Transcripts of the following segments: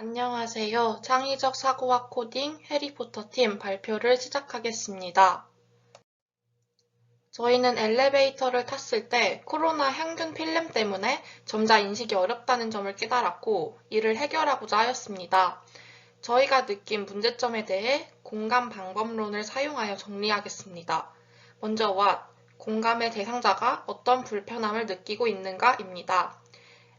안녕하세요. 창의적 사고와 코딩 해리포터 팀 발표를 시작하겠습니다. 저희는 엘리베이터를 탔을 때 코로나 향균 필름 때문에 점자 인식이 어렵다는 점을 깨달았고 이를 해결하고자 하였습니다. 저희가 느낀 문제점에 대해 공감 방법론을 사용하여 정리하겠습니다. 먼저 what, 공감의 대상자가 어떤 불편함을 느끼고 있는가입니다.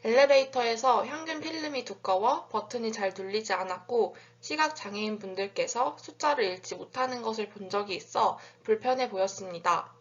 엘리베이터에서 향균 필름이 두꺼워 버튼이 잘 눌리지 않았고 시각장애인 분들께서 숫자를 읽지 못하는 것을 본 적이 있어 불편해 보였습니다.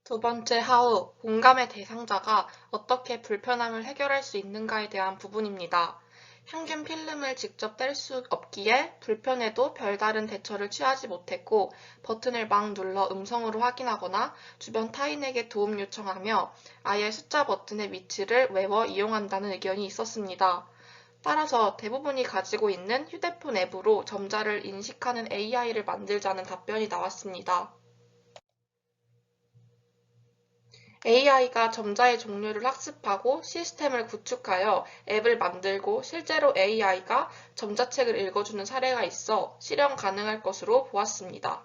두 번째 how, 공감의 대상자가 어떻게 불편함을 해결할 수 있는가에 대한 부분입니다. 향균 필름을 직접 뗄 수 없기에 불편해도 별다른 대처를 취하지 못했고 버튼을 막 눌러 음성으로 확인하거나 주변 타인에게 도움 요청하며 아예 숫자 버튼의 위치를 외워 이용한다는 의견이 있었습니다. 따라서 대부분이 가지고 있는 휴대폰 앱으로 점자를 인식하는 AI를 만들자는 답변이 나왔습니다. AI가 점자의 종류를 학습하고 시스템을 구축하여 앱을 만들고 실제로 AI가 점자책을 읽어주는 사례가 있어 실현 가능할 것으로 보았습니다.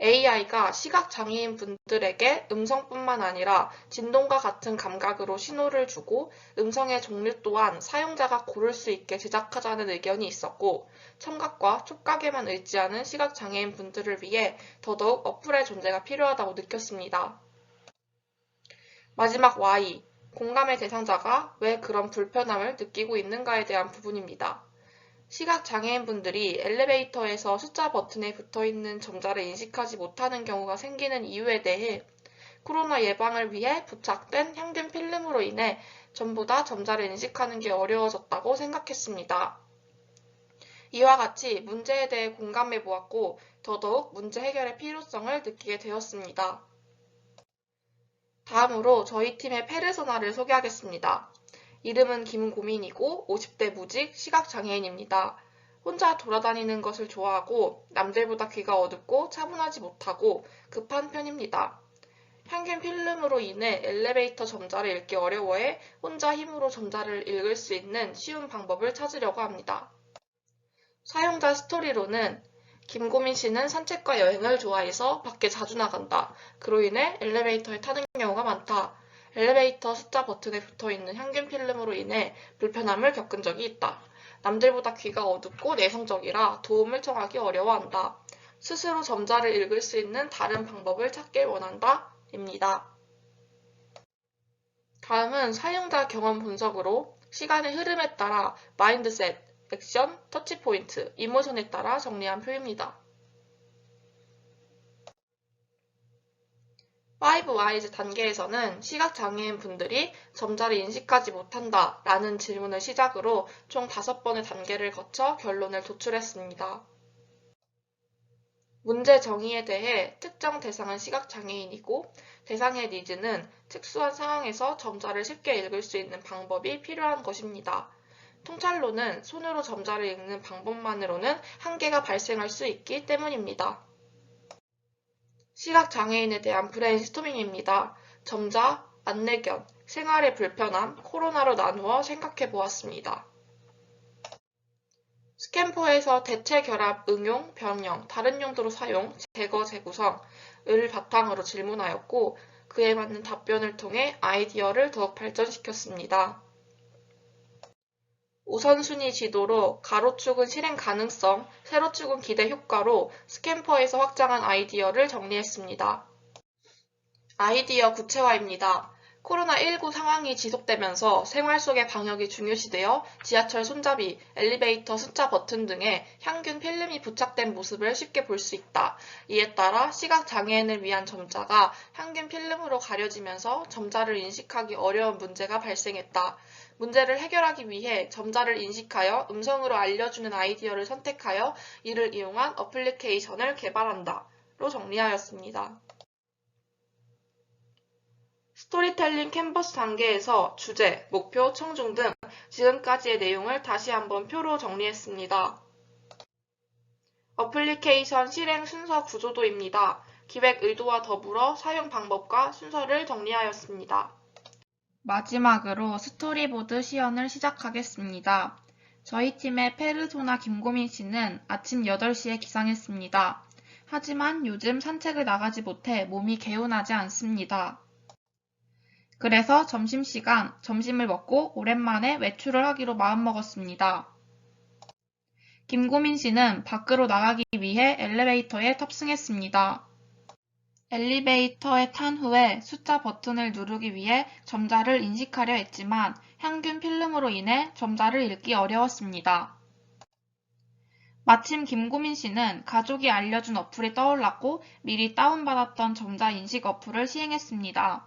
AI가 시각장애인 분들에게 음성뿐만 아니라 진동과 같은 감각으로 신호를 주고 음성의 종류 또한 사용자가 고를 수 있게 제작하자는 의견이 있었고 청각과 촉각에만 의지하는 시각장애인 분들을 위해 더더욱 어플의 존재가 필요하다고 느꼈습니다. 마지막 Y, 공감의 대상자가 왜 그런 불편함을 느끼고 있는가에 대한 부분입니다. 시각장애인분들이 엘리베이터에서 숫자 버튼에 붙어있는 점자를 인식하지 못하는 경우가 생기는 이유에 대해 코로나 예방을 위해 부착된 향균 필름으로 인해 전부 다 점자를 인식하는 게 어려워졌다고 생각했습니다. 이와 같이 문제에 대해 공감해 보았고 더더욱 문제 해결의 필요성을 느끼게 되었습니다. 다음으로 저희 팀의 페르소나를 소개하겠습니다. 이름은 김고민이고 50대 무직 시각장애인입니다. 혼자 돌아다니는 것을 좋아하고 남들보다 귀가 어둡고 차분하지 못하고 급한 편입니다. 향균 필름으로 인해 엘리베이터 점자를 읽기 어려워해 혼자 힘으로 점자를 읽을 수 있는 쉬운 방법을 찾으려고 합니다. 사용자 스토리로는 김고민 씨는 산책과 여행을 좋아해서 밖에 자주 나간다. 그로 인해 엘리베이터에 타는 경우가 많다. 엘리베이터 숫자 버튼에 붙어있는 향균 필름으로 인해 불편함을 겪은 적이 있다. 남들보다 귀가 어둡고 내성적이라 도움을 청하기 어려워한다. 스스로 점자를 읽을 수 있는 다른 방법을 찾길 원한다. 입니다. 다음은 사용자 경험 분석으로 시간의 흐름에 따라 마인드셋, 액션, 터치포인트, 이모션에 따라 정리한 표입니다. 5Whys 단계에서는 시각장애인 분들이 점자를 인식하지 못한다 라는 질문을 시작으로 총 5번의 단계를 거쳐 결론을 도출했습니다. 문제 정의에 대해 특정 대상은 시각장애인이고 대상의 니즈는 특수한 상황에서 점자를 쉽게 읽을 수 있는 방법이 필요한 것입니다. 통찰로는 손으로 점자를 읽는 방법만으로는 한계가 발생할 수 있기 때문입니다. 시각장애인에 대한 브레인스토밍입니다. 점자, 안내견, 생활의 불편함, 코로나로 나누어 생각해 보았습니다. 스캔포에서 대체 결합, 응용, 변형, 다른 용도로 사용, 제거, 재구성을 바탕으로 질문하였고 그에 맞는 답변을 통해 아이디어를 더욱 발전시켰습니다. 우선순위 지도로 가로축은 실행 가능성, 세로축은 기대 효과로 스캔퍼에서 확장한 아이디어를 정리했습니다. 아이디어 구체화입니다. 코로나19 상황이 지속되면서 생활 속의 방역이 중요시되어 지하철 손잡이, 엘리베이터 숫자 버튼 등에 향균 필름이 부착된 모습을 쉽게 볼 수 있다. 이에 따라 시각장애인을 위한 점자가 향균 필름으로 가려지면서 점자를 인식하기 어려운 문제가 발생했다. 문제를 해결하기 위해 점자를 인식하여 음성으로 알려주는 아이디어를 선택하여 이를 이용한 어플리케이션을 개발한다. 로 정리하였습니다. 스토리텔링 캔버스 단계에서 주제, 목표, 청중 등 지금까지의 내용을 다시 한번 표로 정리했습니다. 어플리케이션 실행 순서 구조도입니다. 기획 의도와 더불어 사용 방법과 순서를 정리하였습니다. 마지막으로 스토리보드 시연을 시작하겠습니다. 저희 팀의 페르소나 김고민 씨는 아침 8시에 기상했습니다. 하지만 요즘 산책을 나가지 못해 몸이 개운하지 않습니다. 그래서 점심시간, 점심을 먹고 오랜만에 외출을 하기로 마음먹었습니다. 김고민 씨는 밖으로 나가기 위해 엘리베이터에 탑승했습니다. 엘리베이터에 탄 후에 숫자 버튼을 누르기 위해 점자를 인식하려 했지만 향균 필름으로 인해 점자를 읽기 어려웠습니다. 마침 김고민 씨는 가족이 알려준 어플이 떠올랐고 미리 다운받았던 점자 인식 어플을 시행했습니다.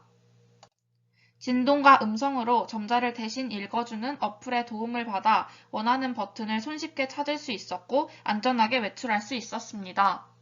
진동과 음성으로 점자를 대신 읽어주는 어플의 도움을 받아 원하는 버튼을 손쉽게 찾을 수 있었고 안전하게 외출할 수 있었습니다.